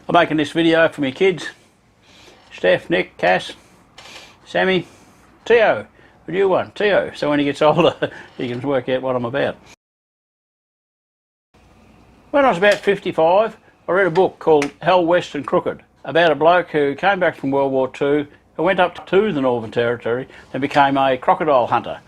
I'm making this video for my kids, Steph, Nick, Cass, Sammy, Teo, the new one, Teo, so when he gets older he can work out what I'm about. When I was about 55, I read a book called Hell, West and Crooked about a bloke who came back from World War II and went up to the Northern Territory and became a crocodile hunter.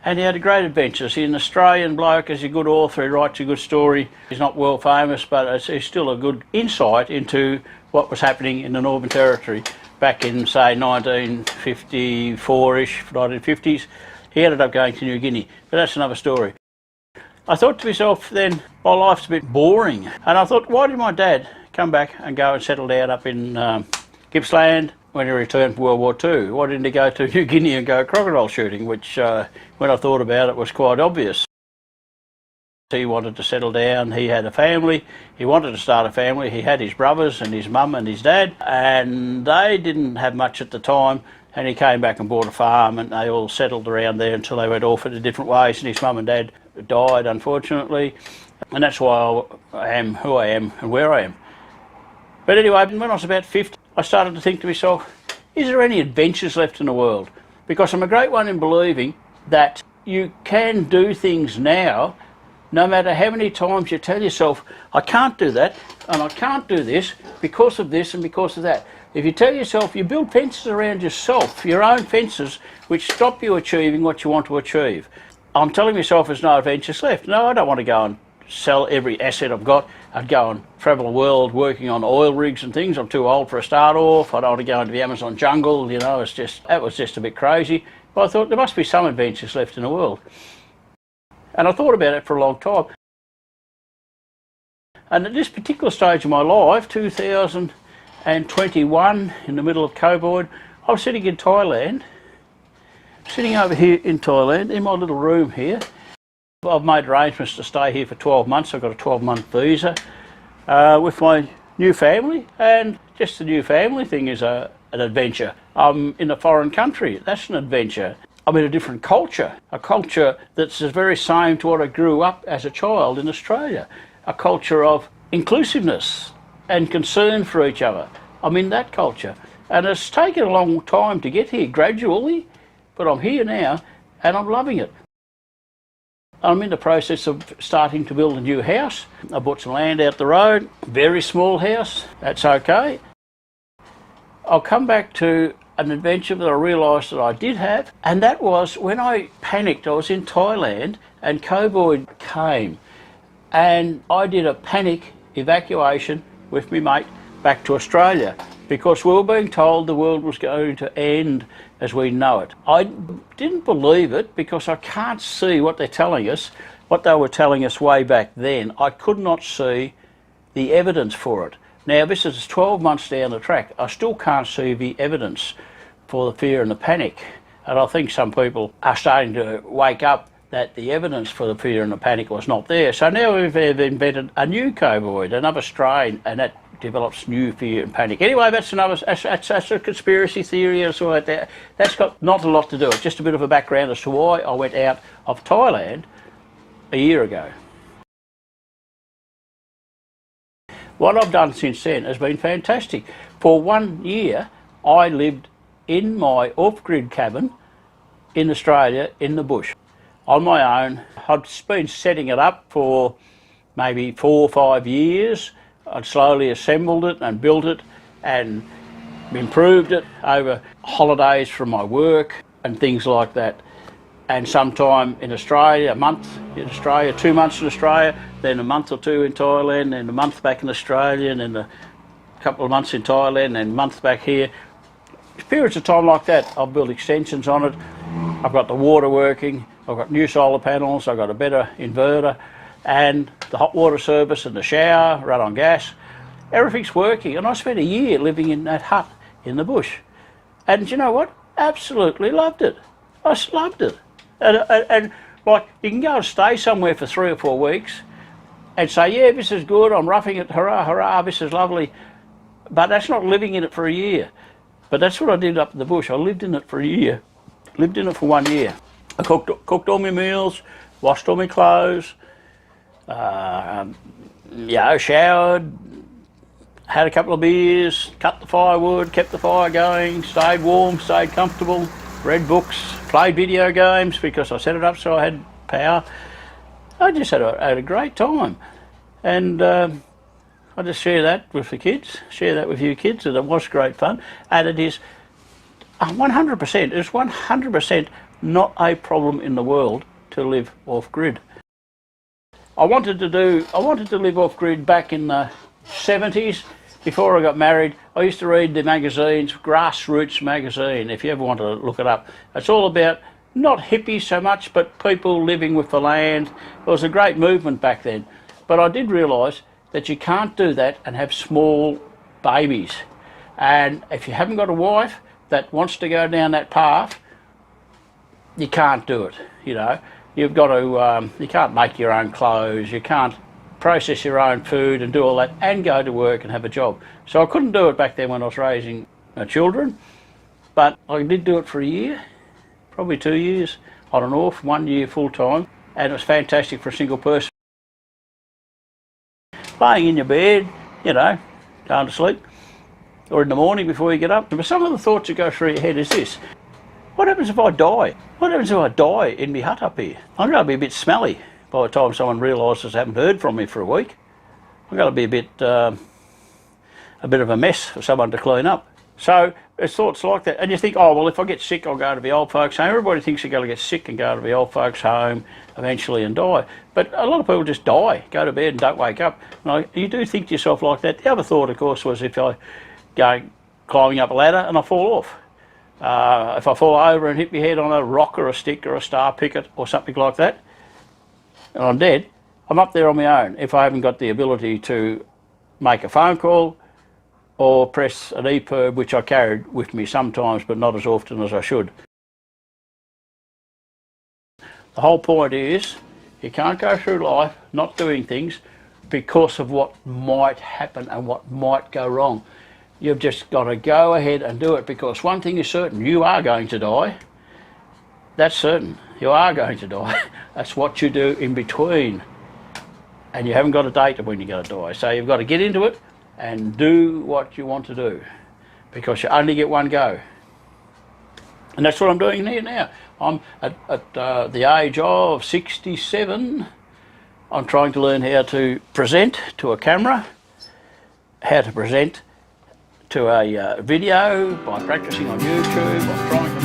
And he had great adventures. He's an Australian bloke, he's a good author, he writes a good story. He's not world famous, but it's still a good insight into what was happening in the Northern Territory back in, say, 1954-ish, 1950s. He ended up going to New Guinea, but that's another story. I thought to myself then, my life's a bit boring. And I thought, why did my dad come back and go and settle down up in Gippsland when he returned from World War II? Why didn't he go to New Guinea and go crocodile shooting, which when I thought about it was quite obvious. He wanted to settle down, he had a family, he wanted to start a family, he had his brothers and his mum and his dad, and they didn't have much at the time, and he came back and bought a farm and they all settled around there until they went off in different ways, and his mum and dad died, unfortunately, and that's why I am who I am and where I am. But anyway, when I was about 50, I started to think to myself, is there any adventures left in the world? Because I'm a great one in believing that you can do things now, no matter how many times you tell yourself, I can't do that, and I can't do this because of this and because of that. If you tell yourself, you build fences around yourself, your own fences, which stop you achieving what you want to achieve. I'm telling myself there's no adventures left. No, I don't want to go and sell every asset I've got. I'd go and travel the world working on oil rigs and things. I'm too old for a start off. I don't want to go into the Amazon jungle, you know, that was just a bit crazy. But I thought there must be some adventures left in the world. And I thought about it for a long time. And at this particular stage of my life, 2021, in the middle of COVID, I was sitting in Thailand, sitting over here in Thailand, in my little room here. I've made arrangements to stay here for 12 months. I've got a 12-month visa with my new family, and just the new family thing is an adventure. I'm in a foreign country, that's an adventure. I'm in a different culture, a culture that's the very same to what I grew up as a child in Australia, a culture of inclusiveness and concern for each other. I'm in that culture, and it's taken a long time to get here, gradually, but I'm here now and I'm loving it. I'm in the process of starting to build a new house. I bought some land out the road, very small house, that's okay. I'll come back to an adventure that I realised that I did have, and that was when I panicked. I was in Thailand and COVID came, and I did a panic evacuation with my mate back to Australia because we were being told the world was going to end as we know it. I didn't believe it because I can't see what they're telling us, what they were telling us way back then. I could not see the evidence for it. Now this is 12 months down the track. I still can't see the evidence for the fear and the panic. And I think some people are starting to wake up that the evidence for the fear and the panic was not there. So now we've invented a new COVID, another strain, and that develops new fear and panic. Anyway, that's a conspiracy theory or something like that. That's got not a lot to do. It's just a bit of a background as to why I went out of Thailand a year ago. What I've done since then has been fantastic. For 1 year, I lived in my off-grid cabin in Australia in the bush on my own. I'd been setting it up for maybe 4 or 5 years. I'd slowly assembled it and built it and improved it over holidays from my work and things like that. And sometime in Australia, a month in Australia, 2 months in Australia, then a month or two in Thailand, then a month back in Australia, and then a couple of months in Thailand, and a month back here. Periods of time like that, I've built extensions on it. I've got the water working, I've got new solar panels, I've got a better inverter, and the hot water service and the shower run on gas. Everything's working, and I spent a year living in that hut in the bush. And you know what? Absolutely loved it. I just loved it. And like, you can go and stay somewhere for 3 or 4 weeks and say, yeah, this is good, I'm roughing it, hurrah, hurrah, this is lovely. But that's not living in it for a year. But that's what I did up in the bush. I lived in it for a year. Lived in it for 1 year. I cooked all my meals, washed all my clothes, showered, had a couple of beers, cut the firewood, kept the fire going, stayed warm, stayed comfortable, read books, played video games because I set it up so I had power. I just had a great time. And I just share that with the kids, share that with you kids, and it was great fun. And it is 100%, it's 100% not a problem in the world to live off grid. I wanted to live off grid back in the 70s. Before I got married, I used to read the magazines, Grassroots magazine, if you ever want to look it up. It's all about not hippies so much, but people living with the land. It was a great movement back then. But I did realise that you can't do that and have small babies. And if you haven't got a wife that wants to go down that path, you can't do it, you know. You've got to, you can't make your own clothes, you can't process your own food and do all that and go to work and have a job. So I couldn't do it back then when I was raising children, but I did do it for a year, probably 2 years on and off, 1 year full time, and it was fantastic for a single person. Laying in your bed, you know, going to sleep, or in the morning before you get up. But some of the thoughts that go through your head is this: what happens if I die? What happens if I die in my hut up here? I'm going to be a bit smelly by the time someone realises they haven't heard from me for a week. I'm going to be a bit of a mess for someone to clean up. So it's thoughts like that. And you think, oh, well, if I get sick, I'll go to the old folks home. Everybody thinks they're going to get sick and go to the old folks home eventually and die. But a lot of people just die, go to bed and don't wake up. And you do think to yourself like that. The other thought, of course, was if I go climbing up a ladder and I fall off. If I fall over and hit my head on a rock or a stick or a star picket or something like that, and I'm dead, I'm up there on my own if I haven't got the ability to make a phone call or press an EPIRB, which I carried with me sometimes but not as often as I should. The whole point is you can't go through life not doing things because of what might happen and what might go wrong. You've just got to go ahead and do it, because one thing is certain: you are going to die. That's certain. You are going to die. That's what you do in between. And you haven't got a date of when you're going to die. So you've got to get into it and do what you want to do, because you only get one go. And that's what I'm doing here now. I'm at the age of 67. I'm trying to learn how to present to a camera, how to present to a video by practicing on YouTube. I'm trying to